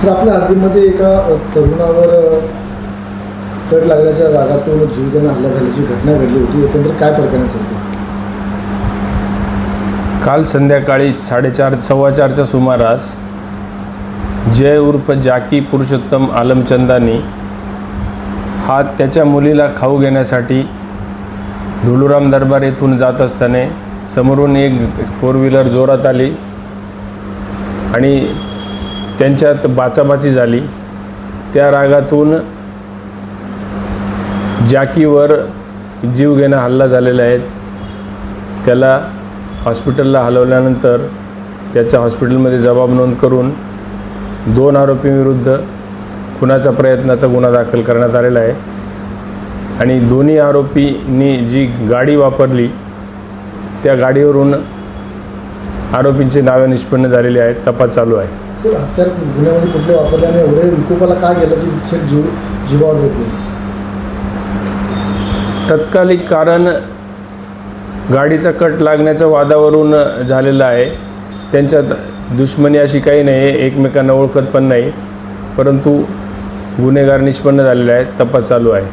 Sir, आपल्या हद्दीमध्ये एका तरुणावर cut लागल्याच्या रागातून जीवघेणा हल्ला झाल्याची घटना घडली होती. एकंदरीत काय प्रकरण असेल ते? काल संध्याकाळी 4:30-4:15च्या सुमारास जय उर्फ जाकी पुरुषोत्तम आलमचंदानी हा त्याच्या मुलीला खाऊ घेण्यासाठी ढोलूराम दरबार येथून जात असताना समोरून एक 4 व्हीलर जोरात आली आणि त्यांच्यात बाचाबाची झाली. त्या रागातून जाकीवर जीवघेणा हल्ला झालेला आहे. त्याला हॉस्पिटलला हलवल्यानंतर त्याच्या हॉस्पिटलमध्ये जबाब नोंद करून 2 आरोपींविरुद्ध खुनाच्या प्रयत्नाचा गुन्हा दाखल करण्यात आलेला आहे. आणि दोन्ही आरोपींनी जी गाडी वापरली त्या गाडीवरून आरोपींची नावे निष्पन्न झालेली आहेत. तपास चालू आहे. सर, हत्यार गुन्ह्यामध्ये कुठले वापरल्याने एवढे विकोपाला का गेलं की शेख जीवावर घेतले? तत्कालिक कारण गाडीचा कट लागण्याच्या वादावरून झालेलं आहे. त्यांच्यात दुश्मनी अशी काही नाही आहे, एकमेकांना ओळखत पण नाही, परंतु गुन्हेगार निष्पन्न झालेले आहेत. तपास चालू आहे.